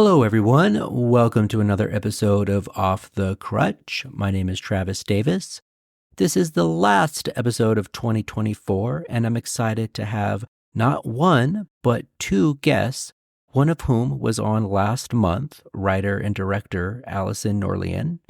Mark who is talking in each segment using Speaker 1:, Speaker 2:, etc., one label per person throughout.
Speaker 1: Hello, everyone. Welcome to another episode of Off the Crutch. My name is Travis Davis. This is the last episode of 2024, and I'm excited to have not one, but two guests, one of whom was on last month, writer and director Allison Norlian.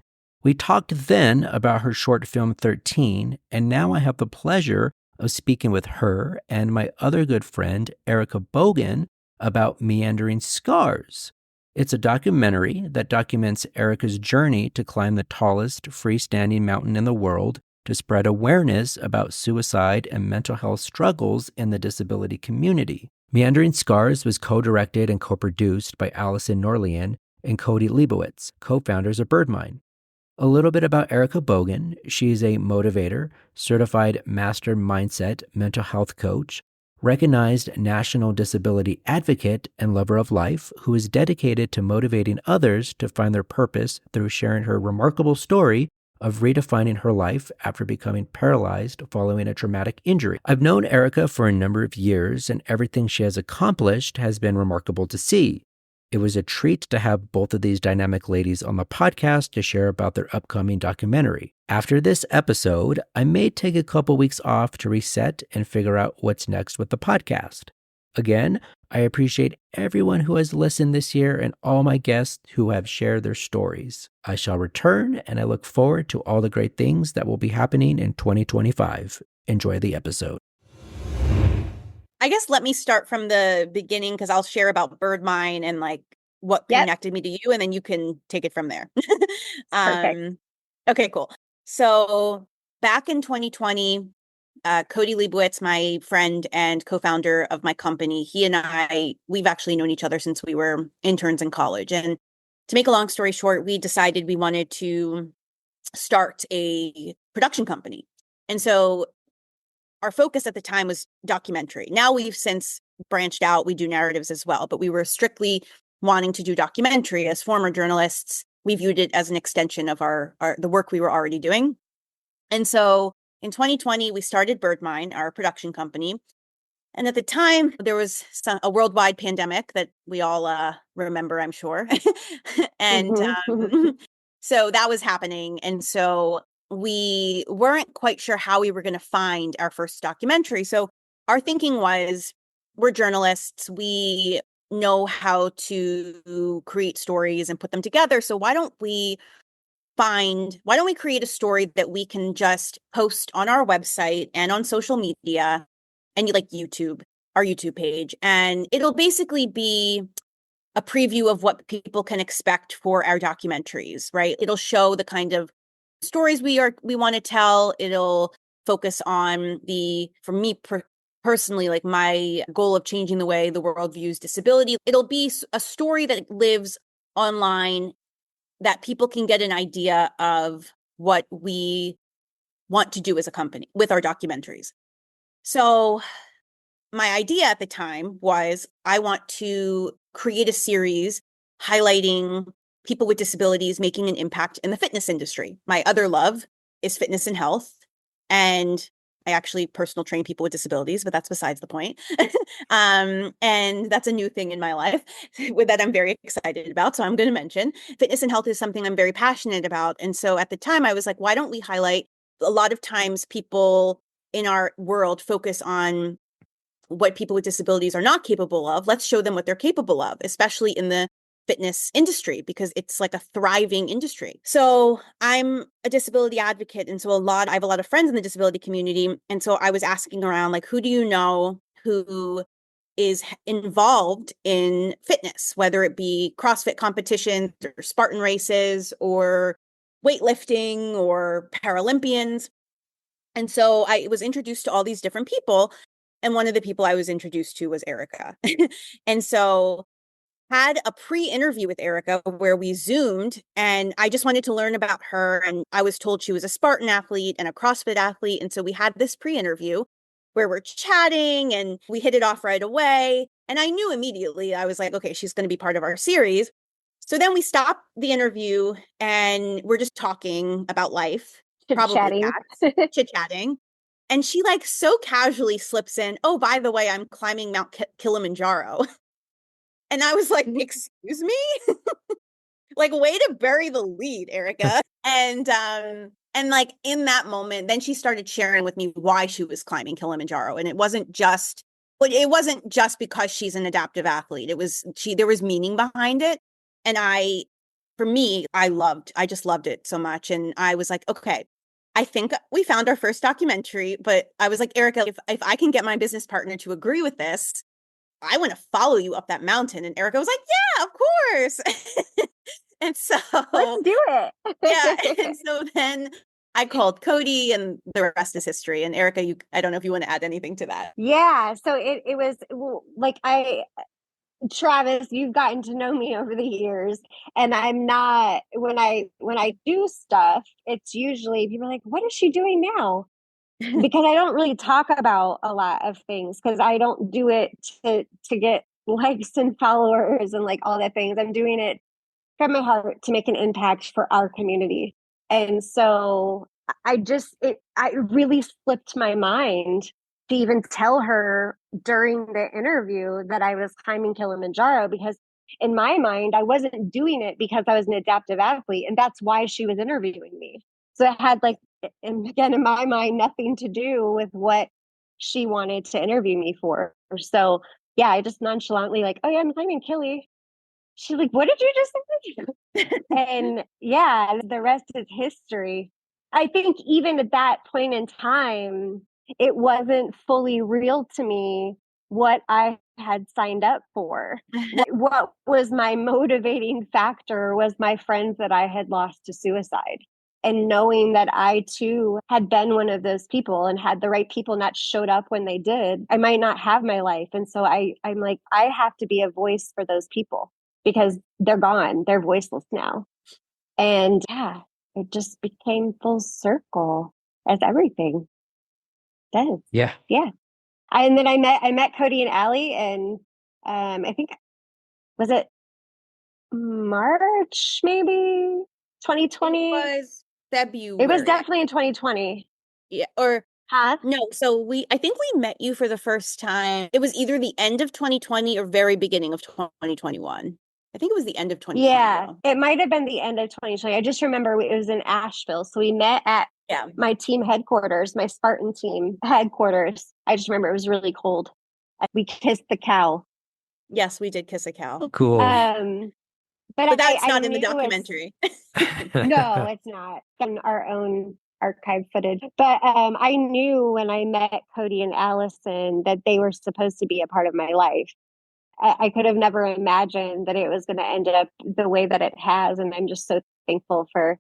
Speaker 1: We talked then about her short film 13, and now I have the pleasure of speaking with her and my other good friend, Erika Bogan, about Meandering Scars. It's a documentary that documents Erika's journey to climb the tallest freestanding mountain in the world to spread awareness about suicide and mental health struggles in the disability community. Meandering Scars was co-directed and co-produced by Allison Norlian and Kody Leibowitz, co-founders of BirdMine. A little bit about Erika Bogan. She's a motivator, certified master mindset mental health coach, recognized national disability advocate and lover of life who is dedicated to motivating others to find their purpose through sharing her remarkable story of redefining her life after becoming paralyzed following a traumatic injury. I've known Erika for a number of years, and everything she has accomplished has been remarkable to see. It was a treat to have both of these dynamic ladies on the podcast to share about their upcoming documentary. After this episode, I may take a couple weeks off to reset and figure out what's next with the podcast. Again, I appreciate everyone who has listened this year and all my guests who have shared their stories. I shall return, and I look forward to all the great things that will be happening in 2025. Enjoy the episode.
Speaker 2: I guess let me start from the beginning because I'll share about BirdMine and like what connected me to you, and then you can take it from there.
Speaker 3: Perfect.
Speaker 2: Okay, cool. So back in 2020, Kody Leibowitz, my friend and co-founder of my company, he and we've actually known each other since we were interns in college. And to make a long story short, we decided we wanted to start a production company. And so our focus at the time was documentary. Now we've since branched out. We do narratives as well, but we were strictly wanting to do documentary. As former journalists, we viewed it as an extension of the work we were already doing. And so in 2020, we started BirdMine, our production company. And at the time, there was a worldwide pandemic that we all remember, I'm sure. And so that was happening. And so we weren't quite sure how we were going to find our first documentary. So our thinking was, we're journalists. We know how to create stories and put them together. So why don't we create a story that we can just post on our website and on social media and like YouTube, our YouTube page. And it'll basically be a preview of what people can expect for our documentaries, right? It'll show the kind of stories we want to tell. It'll focus on for me personally, like my goal of changing the way the world views disability. It'll be a story that lives online that people can get an idea of what we want to do as a company with our documentaries. So my idea at the time was I want to create a series highlighting people with disabilities making an impact in the fitness industry. My other love is fitness and health. And I actually personal train people with disabilities, but that's besides the point. And that's a new thing in my life that I'm very excited about. So I'm going to mention fitness and health is something I'm very passionate about. And so at the time I was like, why don't we highlight? A lot of times people in our world focus on what people with disabilities are not capable of. Let's show them what they're capable of, especially in the fitness industry, because it's like a thriving industry. So I'm a disability advocate. And so I have a lot of friends in the disability community. And so I was asking around, like, who do you know who is involved in fitness, whether it be CrossFit competitions or Spartan races or weightlifting or Paralympians. And so I was introduced to all these different people. And one of the people I was introduced to was Erika. And so had a pre-interview with Erika where we Zoomed, and I just wanted to learn about her. And I was told she was a Spartan athlete and a CrossFit athlete. And so we had this pre-interview where we're chatting and we hit it off right away. And I knew immediately, I was like, okay, she's going to be part of our series. So then we stopped the interview and we're just talking about life. Chit-chatting. And she like so casually slips in, oh, by the way, I'm climbing Mount Kilimanjaro. And I was like, excuse me? Like, way to bury the lead, Erika. And like in that moment, then she started sharing with me why she was climbing Kilimanjaro. And it wasn't just because she's an adaptive athlete. There was meaning behind it. And for me, I just loved it so much. And I was like, okay, I think we found our first documentary, but I was like, Erika, if I can get my business partner to agree with this, I want to follow you up that mountain. And Erika was like, yeah, of course. And so
Speaker 3: let's do it.
Speaker 2: yeah. And so then I called Kody, and the rest is history. And Erika, I don't know if you want to add anything to that.
Speaker 3: Yeah. So it was like Travis, you've gotten to know me over the years, and I'm not, when I do stuff, it's usually people are like, what is she doing now? Because I don't really talk about a lot of things, because I don't do it to get likes and followers and like all that things. I'm doing it from my heart to make an impact for our community. And so I really slipped my mind to even tell her during the interview that I was climbing Kilimanjaro, because in my mind, I wasn't doing it because I was an adaptive athlete. And that's why she was interviewing me. So it had, like, and again, in my mind, nothing to do with what she wanted to interview me for. So yeah, I just nonchalantly like, oh yeah, I'm climbing Kili. She's like, what did you just say? And yeah, the rest is history. I think even at that point in time, it wasn't fully real to me what I had signed up for. What was my motivating factor was my friends that I had lost to suicide. And knowing that I too had been one of those people, and had the right people not showed up when they did, I might not have my life. And so I'm like, I have to be a voice for those people, because they're gone. They're voiceless now. And yeah, it just became full circle, as everything does.
Speaker 1: Yeah.
Speaker 3: Yeah. And then I met Kody and Allie, and I think, was it March, maybe 2020?
Speaker 2: It was February.
Speaker 3: It was definitely in 2020.
Speaker 2: Yeah. Or
Speaker 3: Huh?
Speaker 2: no. So I think we met you for the first time. It was either the end of 2020 or very beginning of 2021. I think it was the end of 2020.
Speaker 3: Yeah,
Speaker 2: though.
Speaker 3: it might have been the end of 2020. I just remember it was in Asheville. So we met at my team headquarters, my Spartan team headquarters. I just remember it was really cold. We kissed the cow.
Speaker 2: Yes, we did kiss a cow.
Speaker 1: Oh, cool.
Speaker 2: But that's not in the documentary.
Speaker 3: No, it's not. On our own archive footage. But I knew when I met Kody and Allison that they were supposed to be a part of my life. I could have never imagined that it was going to end up the way that it has. And I'm just so thankful for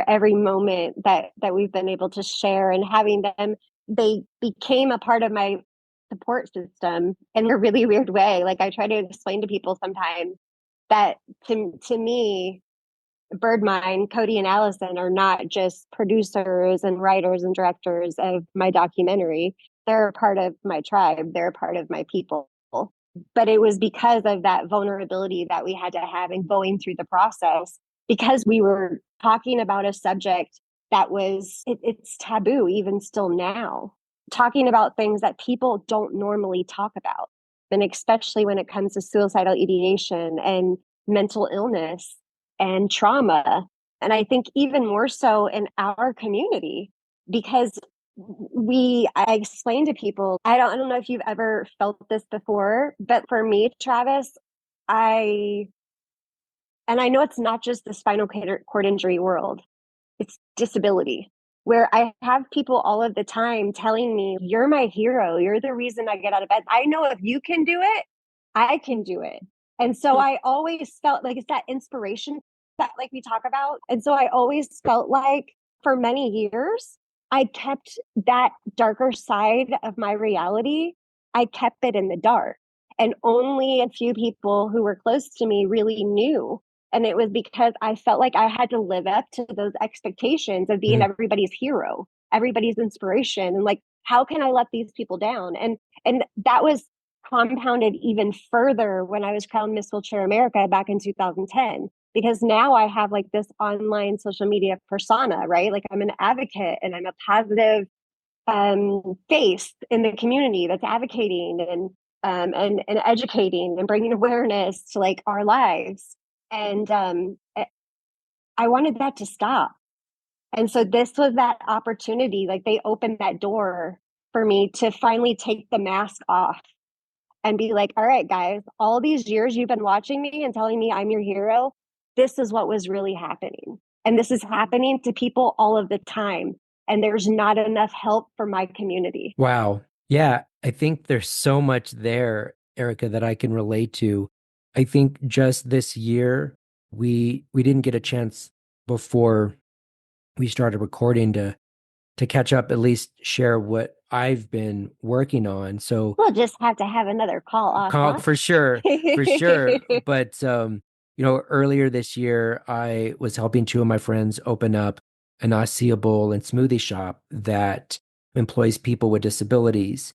Speaker 3: every moment that we've been able to share, and having them. They became a part of my support system in a really weird way. Like, I try to explain to people sometimes that to me, BirdMine, Kody and Allison are not just producers and writers and directors of my documentary. They're a part of my tribe. They're a part of my people. But it was because of that vulnerability that we had to have in going through the process, because we were talking about a subject that it's taboo even still now, talking about things that people don't normally talk about. And especially when it comes to suicidal ideation and mental illness and trauma. And I think even more so in our community, because I explain to people, I don't know if you've ever felt this before, but for me, Travis, and I know it's not just the spinal cord injury world, it's disability, where I have people all of the time telling me, you're my hero. You're the reason I get out of bed. I know if you can do it, I can do it. And so I always felt like it's that inspiration that, like, we talk about. And so I always felt like for many years, I kept that darker side of my reality. I kept it in the dark. And only a few people who were close to me really knew. And it was because I felt like I had to live up to those expectations of being everybody's hero, everybody's inspiration. And like, how can I let these people down? And that was compounded even further when I was crowned Miss Wheelchair America back in 2010, because now I have like this online social media persona, right? Like, I'm an advocate and I'm a positive face in the community that's advocating. and educating and bringing awareness to like our lives. And I wanted that to stop. And so this was that opportunity. Like they opened that door for me to finally take the mask off and be like, all right, guys, all these years you've been watching me and telling me I'm your hero. This is what was really happening. And this is happening to people all of the time. And there's not enough help for my community.
Speaker 1: Wow. Yeah, I think there's so much there, Erika, that I can relate to. I think just this year we didn't get a chance before we started recording to catch up, at least share what I've been working on. So
Speaker 3: We'll just have to have another call off.
Speaker 1: for sure, for sure. But earlier this year, I was helping two of my friends open up an acai bowl and smoothie shop that employs people with disabilities,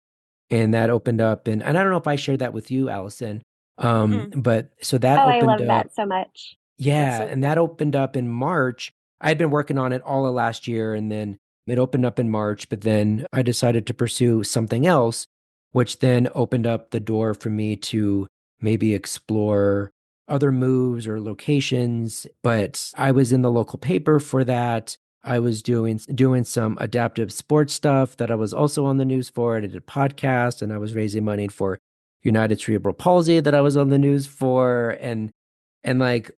Speaker 1: and that opened up. And I don't know if I shared that with you, Allison. But so that
Speaker 3: I
Speaker 1: opened
Speaker 3: love
Speaker 1: up.
Speaker 3: that so much.
Speaker 1: Yeah, and that opened up in March. I'd been working on it all of last year, and then it opened up in March, but then I decided to pursue something else, which then opened up the door for me to maybe explore other moves or locations. But I was in the local paper for that. I was doing some adaptive sports stuff that I was also on the news for. I did a podcast, and I was raising money for United Cerebral Palsy that I was on the news for, and like,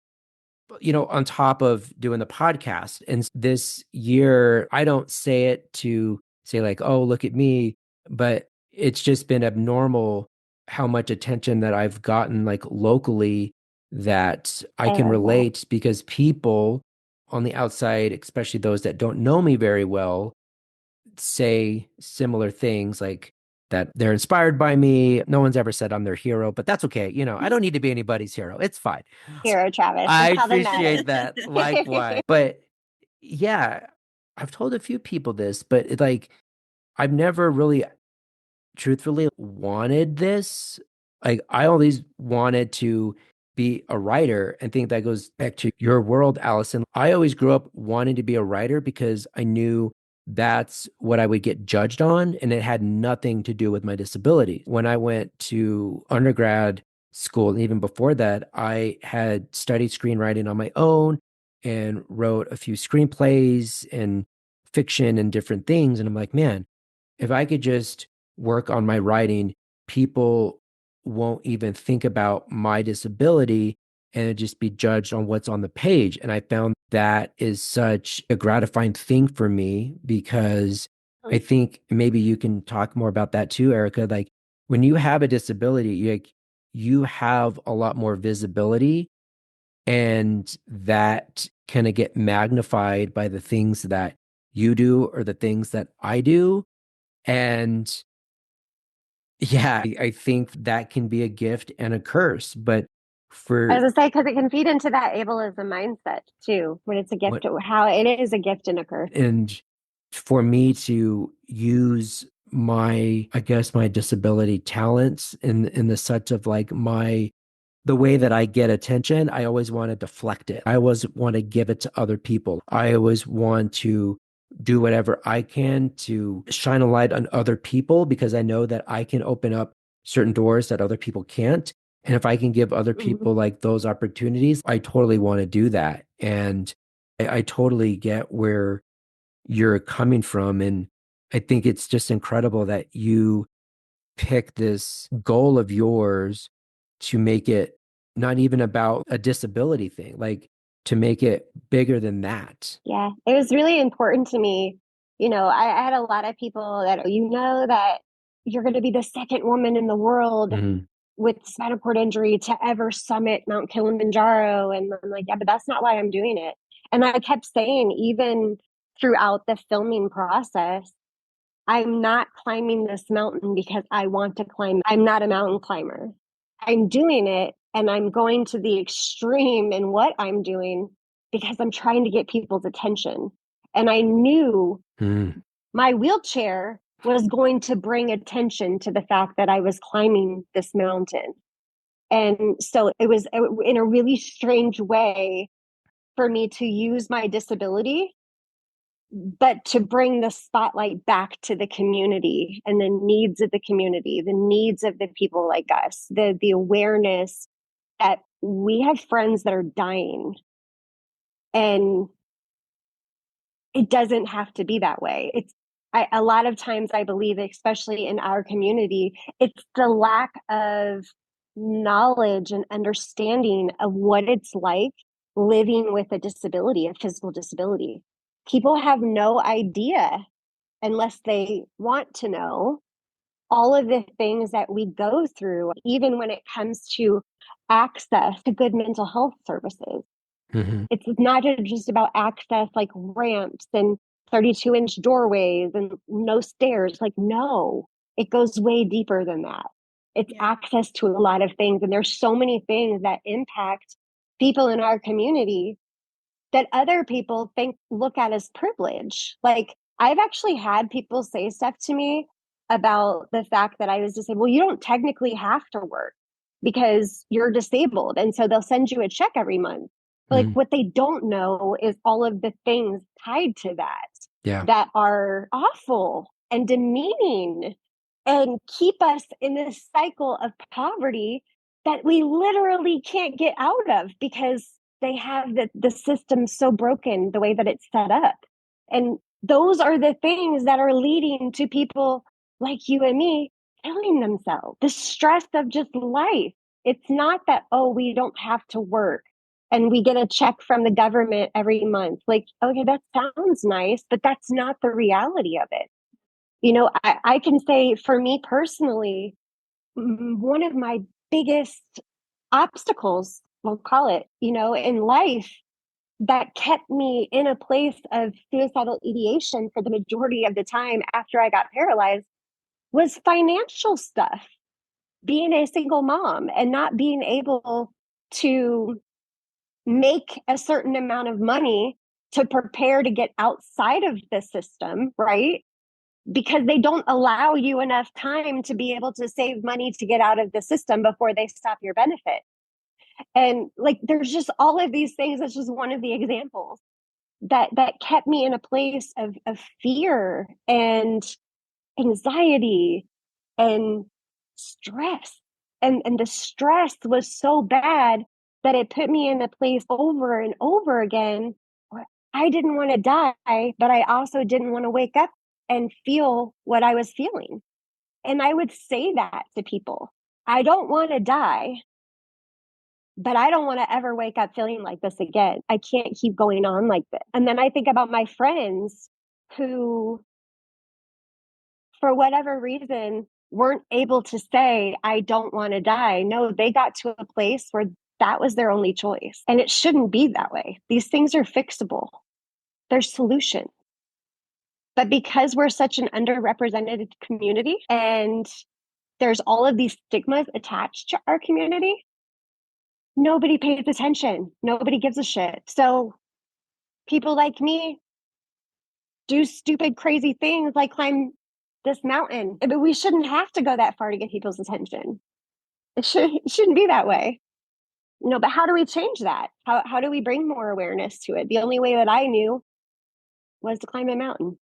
Speaker 1: on top of doing the podcast. And this year, I don't say it to say like, oh, look at me, but it's just been abnormal how much attention that I've gotten like locally, that I can relate, because people on the outside, especially those that don't know me very well, say similar things like that they're inspired by me. No one's ever said I'm their hero, but that's okay. I don't need to be anybody's hero. It's fine.
Speaker 3: Hero, Travis.
Speaker 1: I
Speaker 3: That's how that
Speaker 1: appreciate that.
Speaker 3: matters.
Speaker 1: Likewise. But yeah, I've told a few people this, but I've never really truthfully wanted this. Like, I always wanted to be a writer, and think that goes back to your world, Allison. I always grew up wanting to be a writer because I knew that's what I would get judged on, and it had nothing to do with my disability. When I went to undergrad school, and even before that, I had studied screenwriting on my own and wrote a few screenplays and fiction and different things. And I'm like, man, if I could just work on my writing, people won't even think about my disability, and it just be judged on what's on the page. And I found that is such a gratifying thing for me, because I think maybe you can talk more about that too, Erika. Like, when you have a disability, you have a lot more visibility, and that kind of get magnified by the things that you do or the things that I do. And yeah, I think that can be a gift and a curse. But
Speaker 3: I was
Speaker 1: for
Speaker 3: gonna say, because it can feed into that ableism mindset too, when it's a gift, how it is a gift and a curse.
Speaker 1: and for me to use my, I guess, my disability talents in the sense of like the way that I get attention, I always want to deflect it. I always want to give it to other people. I always want to do whatever I can to shine a light on other people, because I know that I can open up certain doors that other people can't. And if I can give other people like those opportunities, I totally want to do that. And I totally get where you're coming from. And I think it's just incredible that you pick this goal of yours to make it not even about a disability thing, like to make it bigger than that.
Speaker 3: Yeah, it was really important to me. I had a lot of people that, that you're going to be the second woman in the world with spinal cord injury to ever summit Mount Kilimanjaro. And I'm like, yeah, but that's not why I'm doing it. And I kept saying, even throughout the filming process, I'm not climbing this mountain because I want to climb. I'm not a mountain climber. I'm doing it, and I'm going to the extreme in what I'm doing because I'm trying to get people's attention. And I knew my wheelchair was going to bring attention to the fact that I was climbing this mountain. And so it was in a really strange way for me to use my disability but to bring the spotlight back to the community and the needs of the community, the needs of the people like us, the awareness that we have friends that are dying, and it doesn't have to be that way. A lot of times I believe, especially in our community, it's the lack of knowledge and understanding of what it's like living with a disability, a physical disability. People have no idea, unless they want to know, all of the things that we go through, even when it comes to access to good mental health services.
Speaker 1: Mm-hmm.
Speaker 3: It's not just about access like ramps and 32-inch doorways and no stairs. Like, no, it goes way deeper than that. It's access to a lot of things. And there's so many things that impact people in our community that other people look at as privilege. Like, I've actually had people say stuff to me about the fact that I was disabled. Well, you don't technically have to work because you're disabled. And so they'll send you a check every month. Like, what they don't know is all of the things tied to that are awful and demeaning and keep us in this cycle of poverty that we literally can't get out of because they have the system so broken the way that it's set up. And those are the things that are leading to people like you and me killing themselves. The stress of just life. It's not that, oh, we don't have to work and we get a check from the government every month. Like, okay, that sounds nice, but that's not the reality of it. You know, I can say for me personally, one of my biggest obstacles, we'll call it, in life that kept me in a place of suicidal ideation for the majority of the time after I got paralyzed was financial stuff. Being a single mom and not being able to make a certain amount of money to prepare to get outside of the system, right? Because they don't allow you enough time to be able to save money to get out of the system before they stop your benefit. And like, there's just all of these things. That's just one of the examples that kept me in a place of fear and anxiety and stress. And the stress was so bad that it put me in a place over and over again where I didn't want to die, but I also didn't want to wake up and feel what I was feeling. And I would say that to people. I don't want to die, but I don't want to ever wake up feeling like this again. I can't keep going on like this. And then I think about my friends who, for whatever reason, weren't able to say, I don't want to die. No, they got to a place where that was their only choice. And it shouldn't be that way. These things are fixable. There's solutions. But because we're such an underrepresented community and there's all of these stigmas attached to our community, nobody pays attention. Nobody gives a shit. So people like me do stupid, crazy things like climb this mountain. But we shouldn't have to go that far to get people's attention. It shouldn't be that way. But how do we change that? How do we bring more awareness to it? The only way that I knew was to climb a mountain.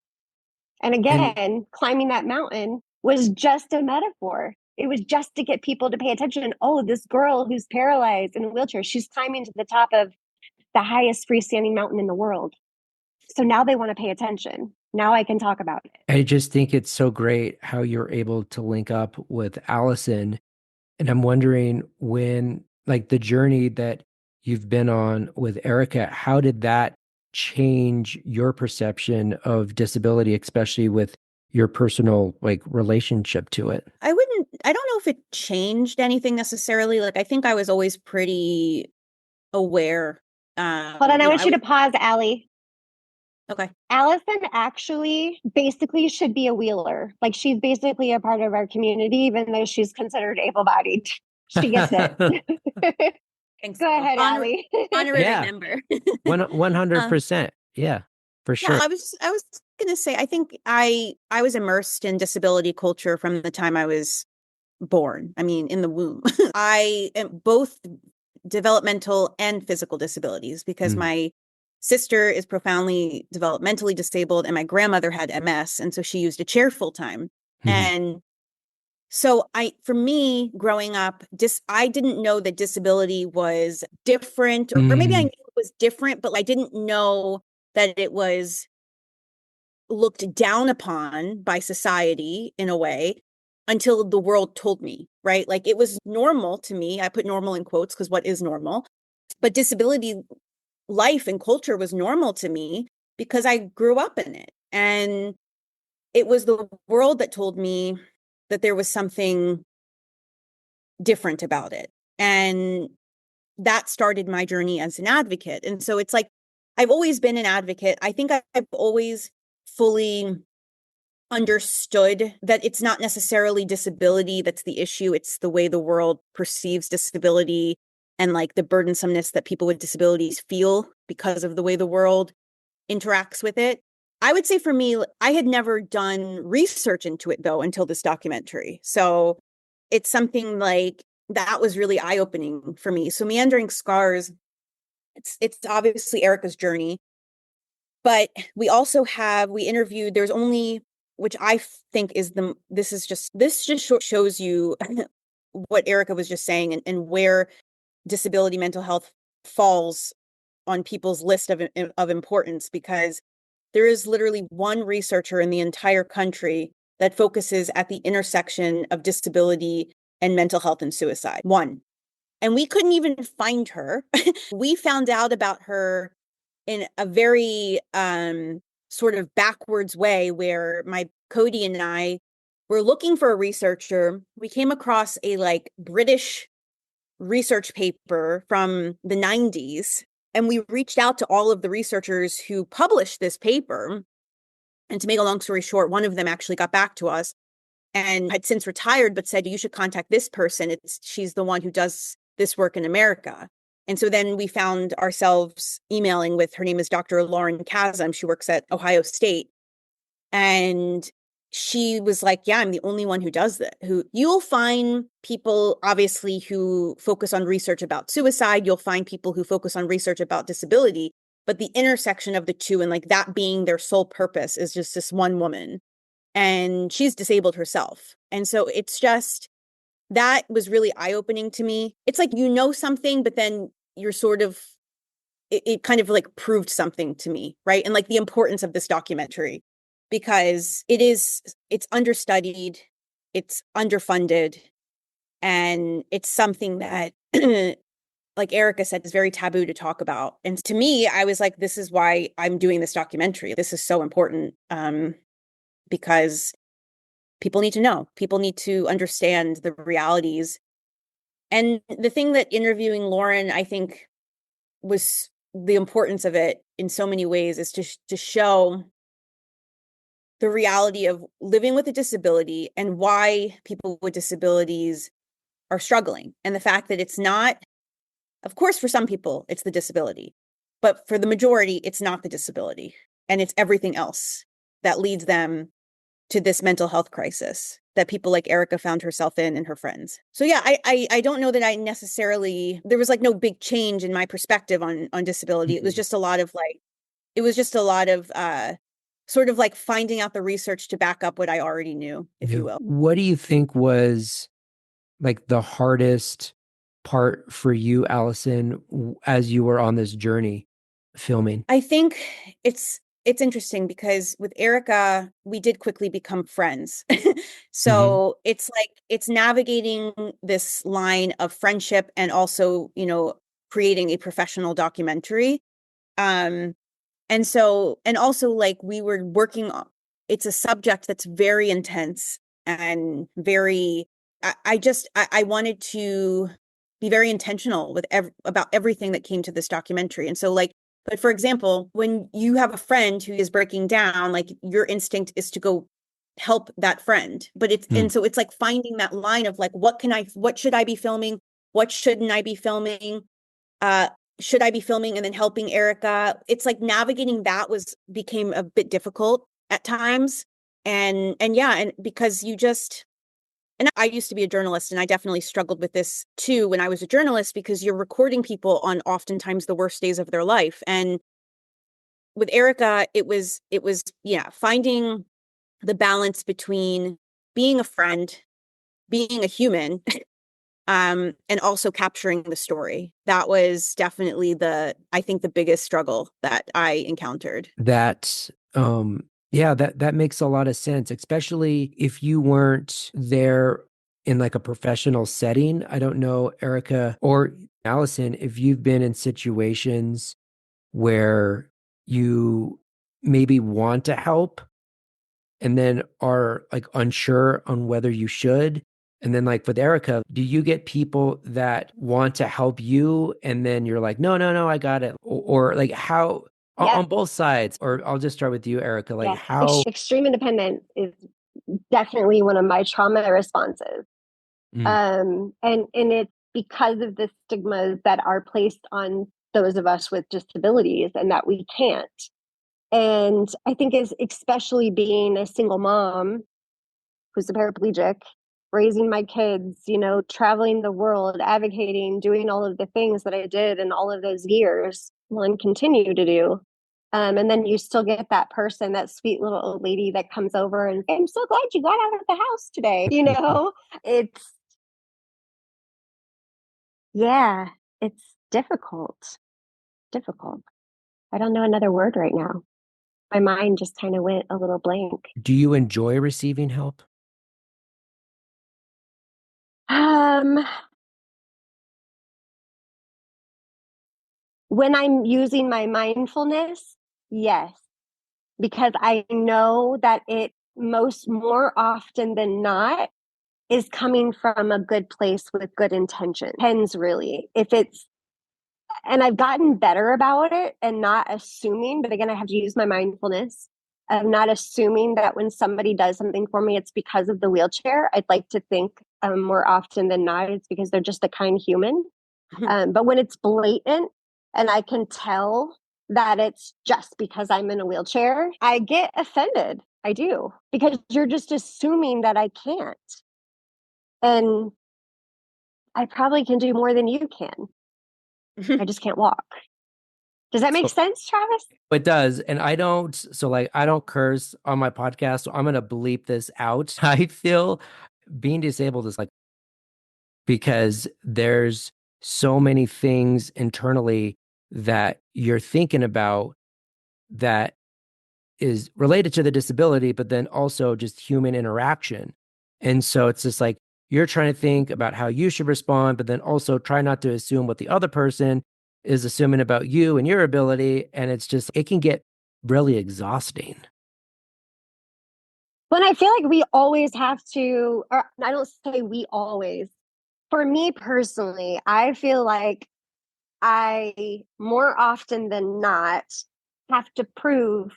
Speaker 3: And again, climbing that mountain was just a metaphor. It was just to get people to pay attention. Oh, this girl who's paralyzed in a wheelchair, she's climbing to the top of the highest freestanding mountain in the world. So now they want to pay attention. Now I can talk about it.
Speaker 1: I just think it's so great how you're able to link up with Allison. And I'm wondering when, like, the journey that you've been on with Erika, how did that change your perception of disability, especially with your personal, like, relationship to it?
Speaker 2: I don't know if it changed anything necessarily. Like, I think I was always pretty aware.
Speaker 3: Hold on, I want you to pause, Allie.
Speaker 2: Okay.
Speaker 3: Allison actually basically should be a wheeler. Like, she's basically a part of our community, even though she's considered able-bodied. She gets it. Go ahead, Allie.
Speaker 2: Honorary member.
Speaker 1: 100%. Yeah, for sure.
Speaker 2: Yeah, I was gonna say, I think I was immersed in disability culture from the time I was born. I mean, in the womb. I am both developmental and physical disabilities because my sister is profoundly developmentally disabled, and my grandmother had MS. And so she used a chair full time. And so for me, growing up, I didn't know that disability was different, or maybe I knew it was different, but I didn't know that it was looked down upon by society in a way until the world told me, right? Like it was normal to me. I put normal in quotes because what is normal? But disability life and culture was normal to me because I grew up in it. And it was the world that told me that there was something different about it. And that started my journey as an advocate. And so it's like, I've always been an advocate. I think I've always fully understood that it's not necessarily disability that's the issue. It's the way the world perceives disability and like the burdensomeness that people with disabilities feel because of the way the world interacts with it. I would say for me, I had never done research into it though until this documentary. So it's something like that was really eye-opening for me. So Meandering Scars, it's obviously Erika's journey, but we interviewed, there's only, which I think is this just shows you what Erika was just saying and where disability mental health falls on people's list of importance, because there is literally one researcher in the entire country that focuses at the intersection of disability and mental health and suicide. One. And we couldn't even find her. We found out about her in a very sort of backwards way, where my Kody and I were looking for a researcher. We came across a like British research paper from the 90s. And we reached out to all of the researchers who published this paper. And to make a long story short, one of them actually got back to us and had since retired, but said, you should contact this person. She's the one who does this work in America. And so then we found ourselves emailing with, her name is Dr. Lauren Chasm. She works at Ohio State. And she was like, yeah, I'm the only one who does that. You'll find people, obviously, who focus on research about suicide. You'll find people who focus on research about disability. But the intersection of the two, and like that being their sole purpose, is just this one woman. And she's disabled herself. And so it's just, that was really eye-opening to me. It's like, you know something, but then you're sort of, it kind of like proved something to me, right? And like the importance of this documentary, because it's understudied, it's underfunded, and it's something that, like Erika said, is very taboo to talk about. And to me, I was like, this is why I'm doing this documentary. This is so important, because people need to know. People need to understand the realities. And the thing that interviewing Lauren, I think, was the importance of it in so many ways, is to show the reality of living with a disability and why people with disabilities are struggling. And the fact that it's not, of course, for some people, it's the disability, but for the majority, it's not the disability. And it's everything else that leads them to this mental health crisis that people like Erika found herself in and her friends. So yeah, I don't know that I necessarily, there was like no big change in my perspective on disability. It was just a lot of sort of like finding out the research to back up what I already knew, if you will.
Speaker 1: What do you think was like the hardest part for you, Allison, as you were on this journey filming?
Speaker 2: I think it's interesting because with Erika, we did quickly become friends. So it's like, it's navigating this line of friendship and also, creating a professional documentary. And also like we were working on, it's a subject that's very intense and very, I wanted to be very intentional with about everything that came to this documentary. And so like, but for example, when you have a friend who is breaking down, like your instinct is to go help that friend. But and so it's like finding that line of like, what should I be filming? What shouldn't I be filming? Should I be filming and then helping Erika? It's like navigating that became a bit difficult at times. And because and I used to be a journalist, and I definitely struggled with this too when I was a journalist, because you're recording people on oftentimes the worst days of their life. And with Erika, it was, yeah, finding the balance between being a friend, being a human, and also capturing the story. That was definitely I think the biggest struggle that I encountered.
Speaker 1: That, yeah, that makes a lot of sense, especially if you weren't there in like a professional setting. I don't know, Erika or Allison, if you've been in situations where you maybe want to help and then are like unsure on whether you should. And then like with Erika, do you get people that want to help you and then you're like, no, I got it? Or like how on both sides? Or I'll just start with you, Erika, like how
Speaker 3: extreme independence is definitely one of my trauma responses. And it's because of the stigmas that are placed on those of us with disabilities and that we can't. And I think is especially being a single mom who's a paraplegic, raising my kids, traveling the world, advocating, doing all of the things that I did in all of those years and continue to do. And then you still get that person, that sweet little old lady that comes over and I'm so glad you got out of the house today. It's difficult. I don't know another word right now. My mind just kind of went a little blank.
Speaker 1: Do you enjoy receiving help?
Speaker 3: When I'm using my mindfulness, yes, because I know that it more often than not is coming from a good place with good intention. Depends really. And I've gotten better about it and not assuming, but again, I have to use my mindfulness of not assuming that when somebody does something for me, it's because of the wheelchair. I'd like to think more often than not, it's because they're just a kind human. But when it's blatant and I can tell that it's just because I'm in a wheelchair, I get offended. I do, because you're just assuming that I can't. And I probably can do more than you can. I just can't walk. Does that make sense, Travis?
Speaker 1: It does. And I don't curse on my podcast, so I'm going to bleep this out. I feel being disabled is like, because there's so many things internally that you're thinking about that is related to the disability, but then also just human interaction. And so it's just like, you're trying to think about how you should respond, but then also try not to assume what the other person is assuming about you and your ability. And it's just, it can get really exhausting.
Speaker 3: But I feel like we always have to, or I don't say we always. For me personally, I feel like I more often than not have to prove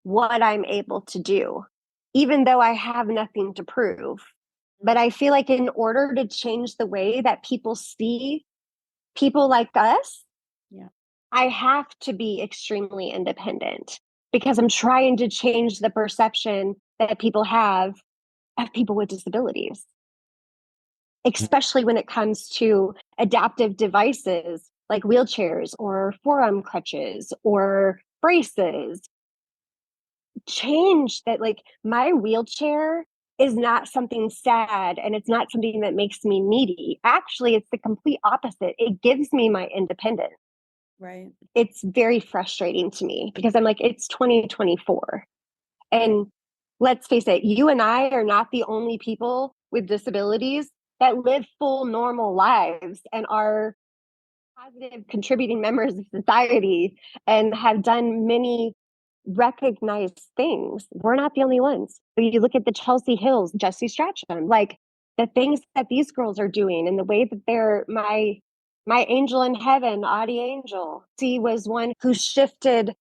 Speaker 3: what I'm able to do, even though I have nothing to prove. But I feel like in order to change the way that people see people like us, I have to be extremely independent because I'm trying to change the perception that people have of people with disabilities, especially when it comes to adaptive devices like wheelchairs or forearm crutches or braces. Change that, like, my wheelchair is not something sad and it's not something that makes me needy. Actually, it's the complete opposite. It gives me my independence.
Speaker 2: Right.
Speaker 3: It's very frustrating to me because I'm like, it's 2024. And let's face it, you and I are not the only people with disabilities that live full normal lives and are positive contributing members of society and have done many recognized things. We're not the only ones. You look at the Chelsea Hills, Jesse Strachan, like the things that these girls are doing and the way that they're my angel in heaven, Audie Angel. She was one who shifted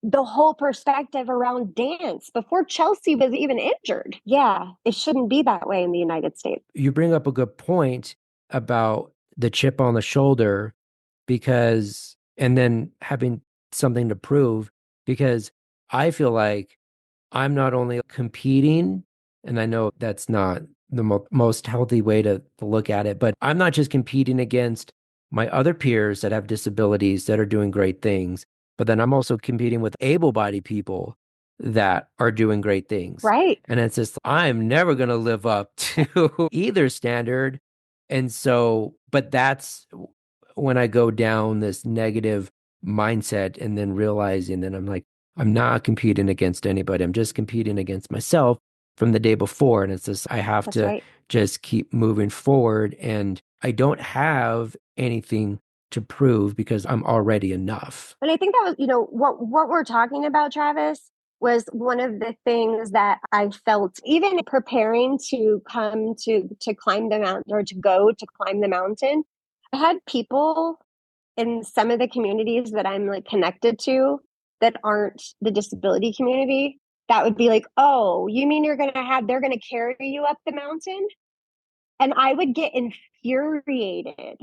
Speaker 3: the whole perspective around dance before Chelsea was even injured. Yeah, it shouldn't be that way in the United States.
Speaker 1: You bring up a good point about the chip on the shoulder and then having something to prove, because I feel like I'm not only competing, and I know that's not the most healthy way to look at it, but I'm not just competing against my other peers that have disabilities that are doing great things. but then I'm also competing with able-bodied people that are doing great things.
Speaker 3: Right.
Speaker 1: And it's just, I'm never going to live up to either standard. And so, but that's when I go down this negative mindset and then realizing that I'm like, I'm not competing against anybody. I'm just competing against myself from the day before. And it's just, I have
Speaker 3: That's
Speaker 1: to
Speaker 3: right.
Speaker 1: just keep moving forward. And I don't have anything to prove because I'm already enough.
Speaker 3: And I think that was, what we're talking about, Travis, was one of the things that I felt even preparing to come to climb the mountain or to go to climb the mountain. I had people in some of the communities that I'm like connected to that aren't the disability community that would be like, oh, you mean they're going to carry you up the mountain? And I would get infuriated.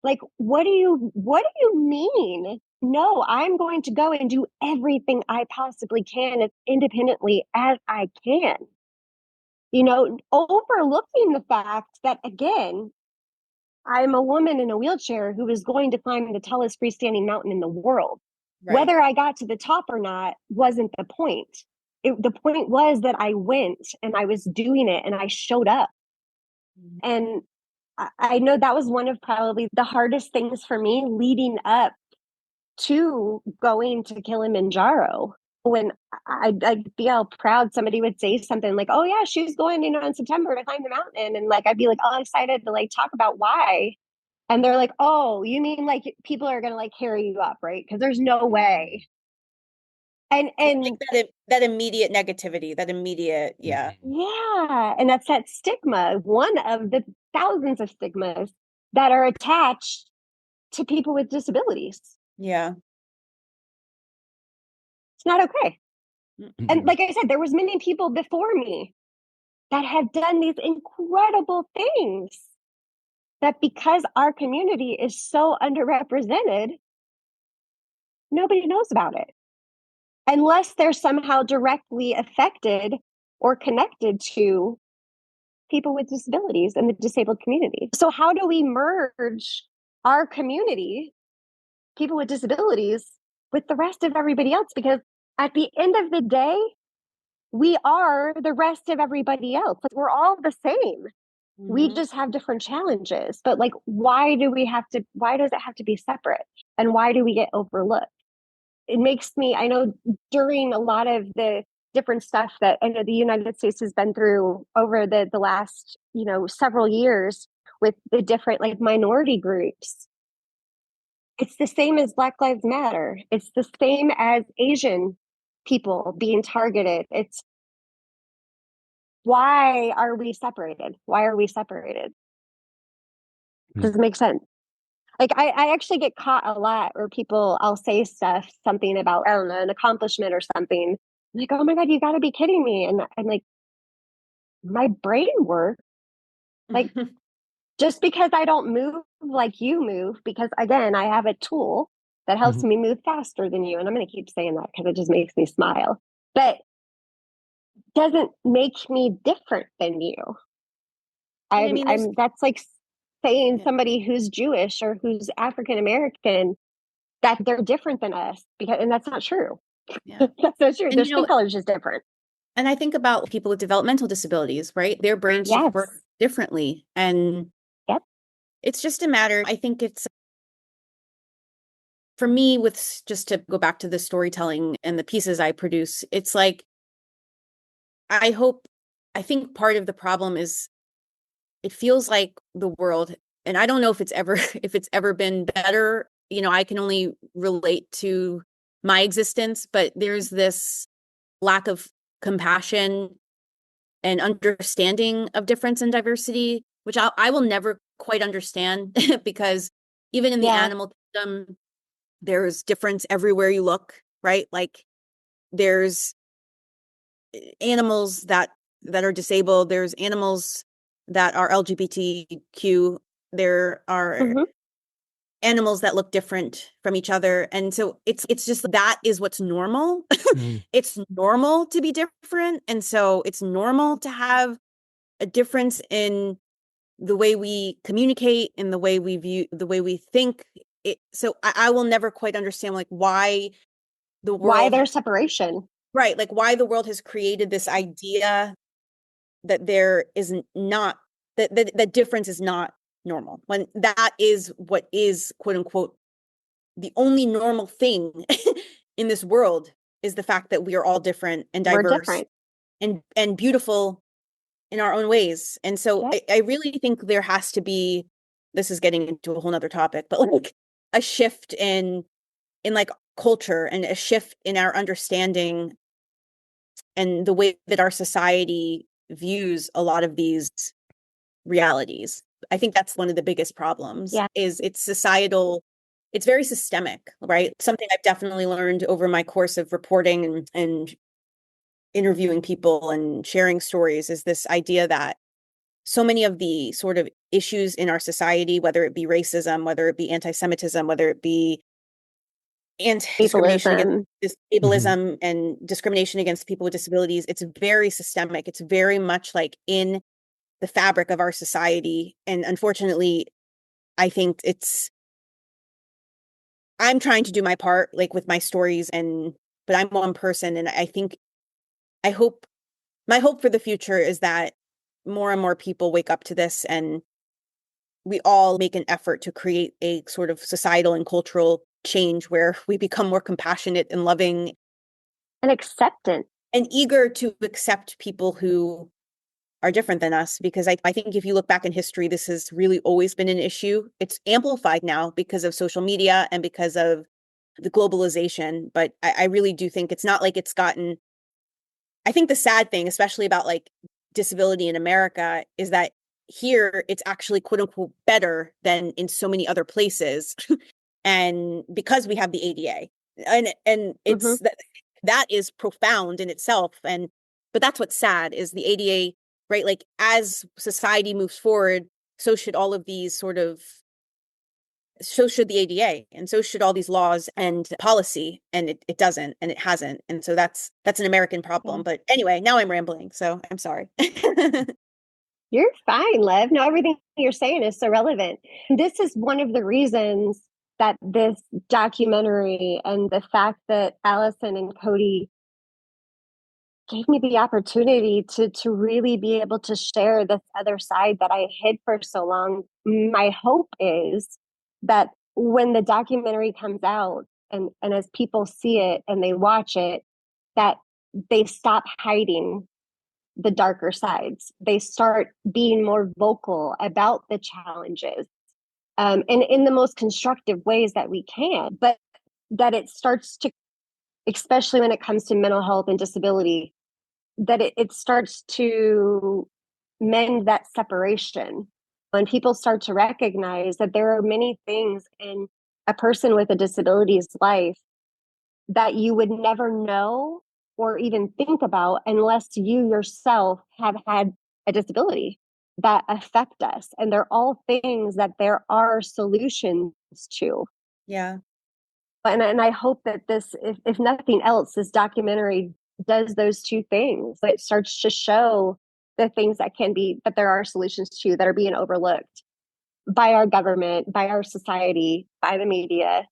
Speaker 3: Like, what do you mean? No, I'm going to go and do everything I possibly can as independently as I can. Overlooking the fact that, again, I'm a woman in a wheelchair who is going to climb the tallest freestanding mountain in the world. Right. Whether I got to the top or not wasn't the point. The point was that I went and I was doing it and I showed up. Mm-hmm. And I know that was one of probably the hardest things for me leading up to going to Kilimanjaro. When I'd be all proud, somebody would say something like, oh yeah, she's going, in September to climb the mountain. And like, I'd be like all excited to like talk about why. And they're like, oh, you mean like people are going to like carry you up, right? Because there's no way. And
Speaker 2: like that immediate negativity, that immediate, yeah.
Speaker 3: Yeah. And that's that stigma, one of the thousands of stigmas that are attached to people with disabilities.
Speaker 2: Yeah.
Speaker 3: It's not okay. Mm-hmm. And like I said, there was many people before me that have done these incredible things that because our community is so underrepresented, nobody knows about it. Unless they're somehow directly affected or connected to people with disabilities and the disabled community. So how do we merge our community, people with disabilities, with the rest of everybody else? Because at the end of the day, we are the rest of everybody else. Like, we're all the same. Mm-hmm. We just have different challenges. But like, why does it have to be separate? And why do we get overlooked? It makes me, I know during a lot of the different stuff that I know the United States has been through over the last, several years with the different like minority groups. It's the same as Black Lives Matter. It's the same as Asian people being targeted. It's why are we separated? Why are we separated? Does it make sense? Like I actually get caught a lot where I'll say something about, I don't know, an accomplishment or something. I'm like, oh my God, you gotta be kidding me. And I'm like, my brain works. Like, just because I don't move like you move, because again, I have a tool that helps me move faster than you. And I'm going to keep saying that because it just makes me smile, but doesn't make me different than you. That's like saying somebody who's Jewish or who's African American, that they're different than us, and that's not true. Yeah. That's not true. Their skin color is just different.
Speaker 2: And I think about people with developmental disabilities, right? Their brains work differently. And it's just a matter, I think it's, for me, with just to go back to the storytelling and the pieces I produce, it's like, I think part of the problem is it feels like the world, and I don't know if it's ever been better. I can only relate to my existence, but there's this lack of compassion and understanding of difference and diversity, which I will never quite understand because even in the animal kingdom, there's difference everywhere you look, right? Like there's animals that are disabled. There's animals that are LGBTQ. There are animals that look different from each other. And so it's just, that is what's normal. It's normal to be different. And so it's normal to have a difference in the way we communicate, in the way we view, the way we think. So I will never quite understand like why the
Speaker 3: Why
Speaker 2: world,
Speaker 3: there's separation.
Speaker 2: right? Like why the world has created this idea that there is not, that difference is not normal, when that is what is, quote unquote, the only normal thing in this world, is the fact that we are all different and
Speaker 3: We're
Speaker 2: diverse
Speaker 3: different.
Speaker 2: and beautiful in our own ways. And so
Speaker 3: Yep.
Speaker 2: I really think there has to be, this is getting into a whole nother topic, but like a shift in like culture, and a shift in our understanding and the way that our society views a lot of these realities. I think that's one of the biggest problems.
Speaker 3: Yeah.
Speaker 2: Is it's societal, it's very systemic, right? Something I've definitely learned over my course of reporting and interviewing people and sharing stories is this idea that so many of the sort of issues in our society, whether it be racism, whether it be anti-Semitism, whether it be discrimination against ableism and discrimination against people with disabilities, it's very systemic. It's very much like in the fabric of our society. And unfortunately, I think I'm trying to do my part, like with my stories, but I'm one person. And I think, my hope for the future is that more and more people wake up to this, and we all make an effort to create a sort of societal and cultural change where we become more compassionate and loving
Speaker 3: And acceptance.
Speaker 2: and eager to accept people who are different than us. Because I think if you look back in history, this has really always been an issue. It's amplified now because of social media and because of the globalization. But I really do think it's not like it's gotten, I think the sad thing, especially about like disability in America, is that here it's actually quote unquote better than in so many other places. And because we have the ADA, and it's that is profound in itself. But that's what's sad, is the ADA, right? Like as society moves forward, so should all of these so should the ADA, and so should all these laws and policy, and it doesn't, and it hasn't. And so that's an American problem. But anyway, now I'm rambling, so I'm sorry.
Speaker 3: You're fine, Lev. No, everything you're saying is so relevant. This is one of the reasons that this documentary and the fact that Allison and Kody gave me the opportunity to really be able to share this other side that I hid for so long. My hope is that when the documentary comes out, and as people see it and they watch it, that they stop hiding the darker sides. They start being more vocal about the challenges, and in the most constructive ways that we can. But that it starts to, especially when it comes to mental health and disability, that it starts to mend that separation. When people start to recognize that there are many things in a person with a disability's life that you would never know or even think about unless you yourself have had a disability that affect us. And they're all things that there are solutions to.
Speaker 2: Yeah.
Speaker 3: And I hope that this, if nothing else, this documentary does those two things. It starts to show the things that there are solutions to, that are being overlooked by our government, by our society, by the media,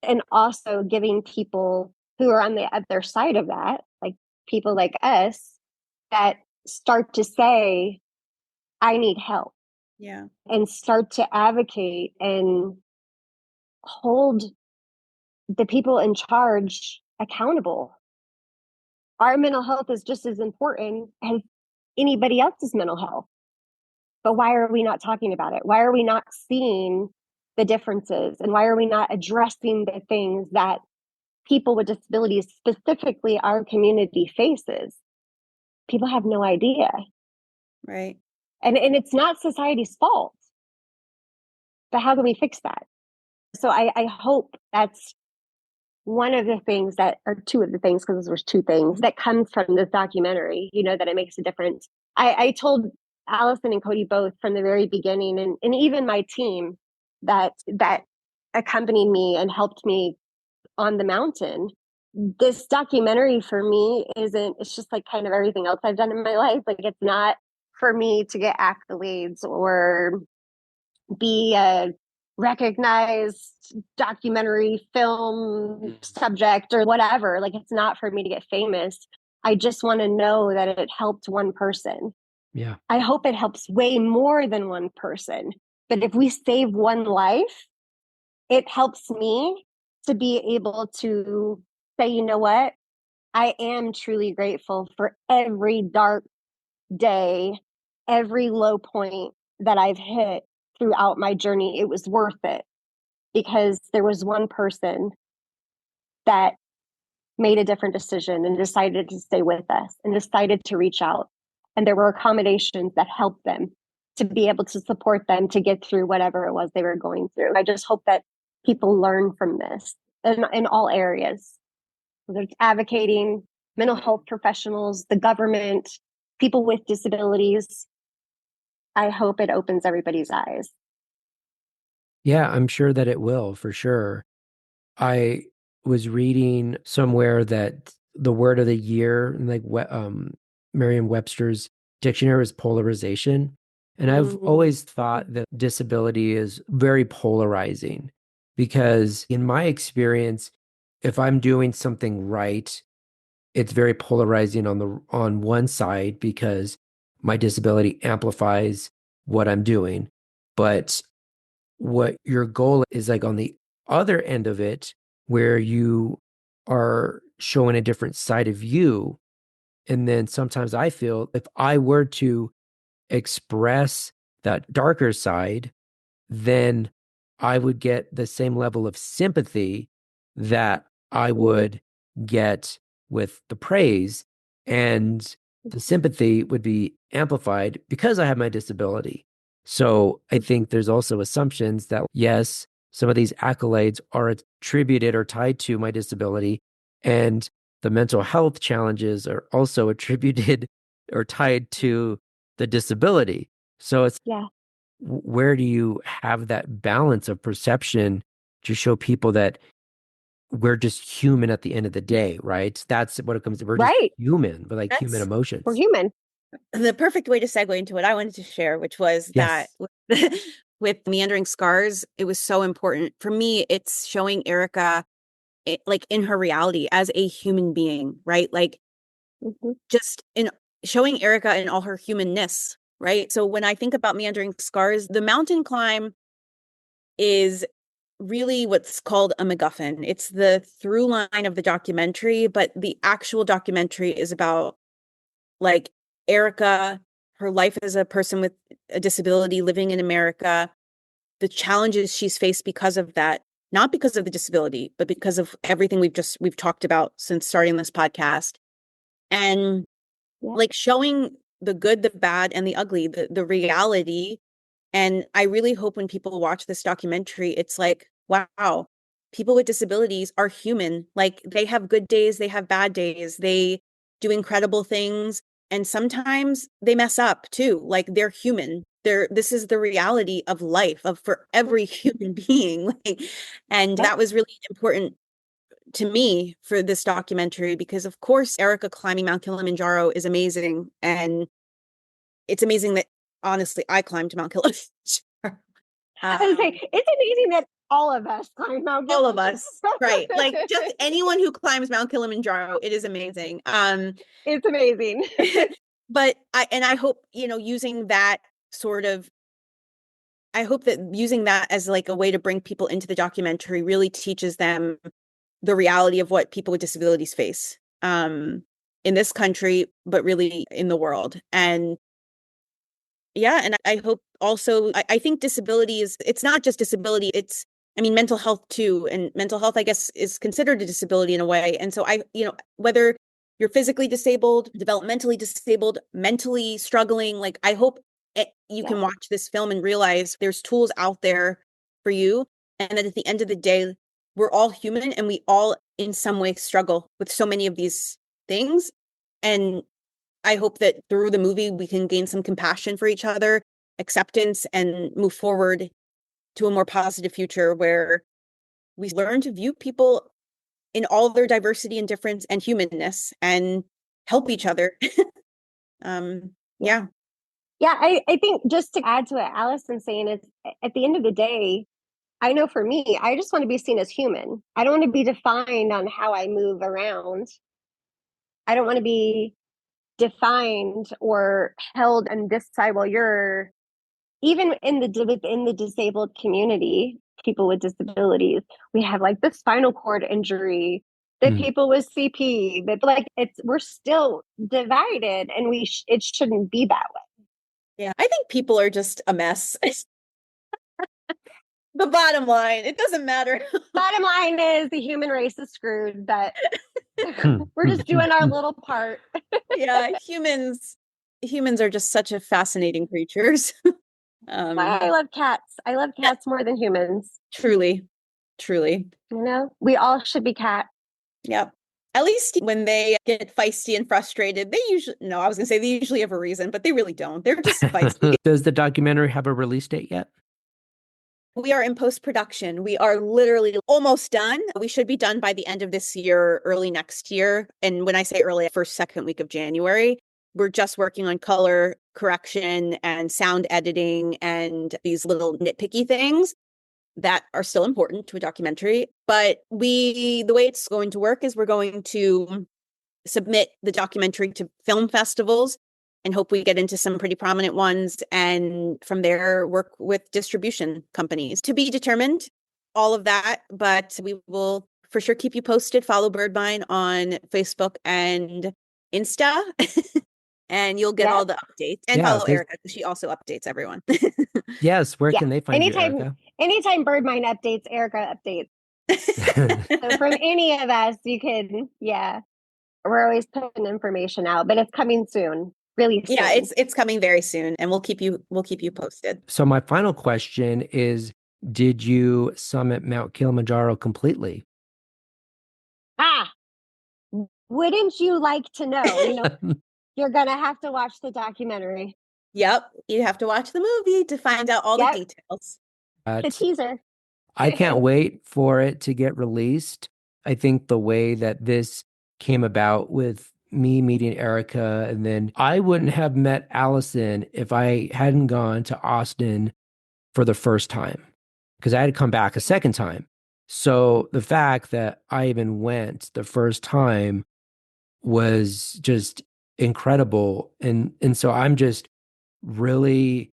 Speaker 3: and also giving people who are on the other side of that, like people like us, that start to say, I need help.
Speaker 2: Yeah.
Speaker 3: And start to advocate and hold the people in charge accountable. Our mental health is just as important as anybody else's mental health. But why are we not talking about it? Why are we not seeing the differences? And why are we not addressing the things that people with disabilities, specifically our community, faces? People have no idea.
Speaker 2: Right.
Speaker 3: And it's not society's fault. But how can we fix that? So I hope that's one of the things that, or two of the things, because there's two things that comes from this documentary, that it makes a difference. I told Allison and Kody both from the very beginning, and even my team that accompanied me and helped me on the mountain. This documentary for me it's just like kind of everything else I've done in my life. Like, it's not for me to get accolades or be recognized documentary film subject or whatever. Like, it's not for me to get famous. I just want to know that it helped one person.
Speaker 1: Yeah.
Speaker 3: I hope it helps way more than one person. But if we save one life, it helps me to be able to say, you know what? I am truly grateful for every dark day, every low point that I've hit throughout my journey. It was worth it because there was one person that made a different decision and decided to stay with us and decided to reach out. And there were accommodations that helped them to be able to support them to get through whatever it was they were going through. I just hope that people learn from this in all areas, whether it's advocating, mental health professionals, the government, people with disabilities. I hope it opens everybody's eyes.
Speaker 1: Yeah, I'm sure that it will, for sure. I was reading somewhere that the word of the year, like Merriam-Webster's dictionary, is polarization. And I've always thought that disability is very polarizing because in my experience, if I'm doing something right, it's very polarizing on one side because my disability amplifies what I'm doing. But what your goal is, like on the other end of it, where you are showing a different side of you. And then sometimes I feel if I were to express that darker side, then I would get the same level of sympathy that I would get with the praise. And the sympathy would be amplified because I have my disability. So I think there's also assumptions that, yes, some of these accolades are attributed or tied to my disability. And the mental health challenges are also attributed or tied to the disability. So it's, where do you have that balance of perception to show people that we're just human at the end of the day, right? That's what it comes to. We're just human, but like human emotions.
Speaker 3: We're human.
Speaker 2: The perfect way to segue into what I wanted to share, which was that with Meandering Scars, it was so important. For me, it's showing Erika like in her reality as a human being, right? Like just in showing Erika in all her humanness, right? So when I think about Meandering Scars, the mountain climb is really what's called a MacGuffin. It's the through line of the documentary, but the actual documentary is about like Erika, her life as a person with a disability living in America, the challenges she's faced because of that, not because of the disability, but because of everything we've talked about since starting this podcast. And like showing the good, the bad, and the ugly, the reality. And I really hope when people watch this documentary, it's like, wow, people with disabilities are human. Like they have good days, they have bad days, they do incredible things. And sometimes they mess up too. Like they're human. This is the reality of life for every human being. And that was really important to me for this documentary, because of course, Erika climbing Mount Kilimanjaro is amazing. And it's amazing that honestly, I climbed Mount Kilimanjaro.
Speaker 3: I was saying, it's amazing that all of us climb Mount Kilimanjaro.
Speaker 2: All of us, right? Like just anyone who climbs Mount Kilimanjaro, it is amazing.
Speaker 3: It's amazing.
Speaker 2: But I hope, using that sort of, I hope that using that as like a way to bring people into the documentary really teaches them the reality of what people with disabilities face in this country, but really in the world. And and I hope also, I think disability it's not just disability, it's, mental health too. And mental health, I guess, is considered a disability in a way. And so whether you're physically disabled, developmentally disabled, mentally struggling, like I hope you can watch this film and realize there's tools out there for you. And that at the end of the day, we're all human and we all in some way struggle with so many of these things. And I hope that through the movie, we can gain some compassion for each other, acceptance, and move forward to a more positive future where we learn to view people in all their diversity and difference and humanness and help each other.
Speaker 3: Yeah, I think just to add to what Allison's saying is, at the end of the day, I know for me, I just want to be seen as human. I don't want to be defined on how I move around. I don't want to be defined or held and decide, well, you're even in the disabled community, people with disabilities, we have like the spinal cord injury, the people with CP, that like we're still divided, and it shouldn't be that way.
Speaker 2: Yeah, I think people are just a mess. The bottom line, it doesn't matter.
Speaker 3: Bottom line is the human race is screwed, but we're just doing our little part.
Speaker 2: Yeah, humans are just such a fascinating creatures.
Speaker 3: I love cats. I love cats more than humans.
Speaker 2: Truly.
Speaker 3: We all should be cats.
Speaker 2: Yep. At least when they get feisty and frustrated, they usually have a reason, but they really don't. They're just feisty.
Speaker 1: Does the documentary have a release date yet?
Speaker 2: We are in post-production. We are literally almost done. We should be done by the end of this year, early next year. And when I say early, first, second week of January, we're just working on color correction and sound editing and these little nitpicky things that are still important to a documentary. But the way it's going to work is we're going to submit the documentary to film festivals and hope we get into some pretty prominent ones. And from there, work with distribution companies. To be determined, all of that. But we will for sure keep you posted. Follow BirdMine on Facebook and Insta. And you'll get all the updates. And follow Erika, because she also updates everyone.
Speaker 1: Yes. Where can they find you, Erika?
Speaker 3: Anytime BirdMine updates, Erika updates. So from any of us, you can, we're always putting information out, but it's coming soon. Really soon.
Speaker 2: Yeah, it's coming very soon, and we'll keep you posted.
Speaker 1: So my final question is, did you summit Mount Kilimanjaro completely?
Speaker 3: Wouldn't you like to know? You're gonna have to watch the documentary.
Speaker 2: Yep, you have to watch the movie to find out all the details.
Speaker 3: The teaser.
Speaker 1: I can't wait for it to get released. I think the way that this came about with me meeting Erika, and then I wouldn't have met Allison if I hadn't gone to Austin for the first time, because I had to come back a second time. So the fact that I even went the first time was just incredible. And so I'm just really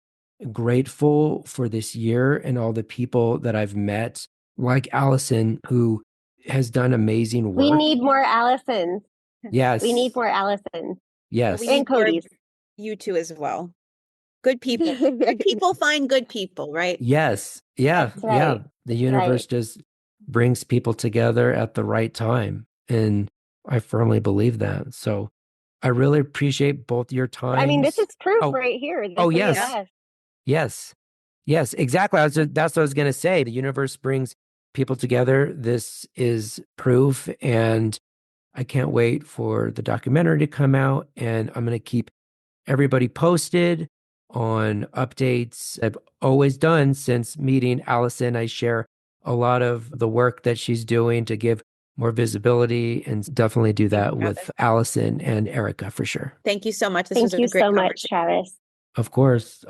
Speaker 1: grateful for this year and all the people that I've met, like Allison, who has done amazing work.
Speaker 3: We need more Allisons.
Speaker 1: Yes.
Speaker 3: We need more Allisons.
Speaker 1: Yes.
Speaker 2: And Kody's. You too as well. Good people. Good people find good people, right?
Speaker 1: Yes. Yeah.
Speaker 3: Right.
Speaker 1: Yeah. The universe just brings people together at the right time. And I firmly believe that. So I really appreciate both your time.
Speaker 3: I mean, this is proof right here.
Speaker 1: Yes. Yes, exactly. That's what I was going to say. The universe brings people together. This is proof. And I can't wait for the documentary to come out. And I'm going to keep everybody posted on updates. I've always done since meeting Allison. I share a lot of the work that she's doing to give more visibility, and definitely do that with Allison and Erika for sure.
Speaker 2: Thank you so much.
Speaker 3: Thank you so much, Travis.
Speaker 1: Of course.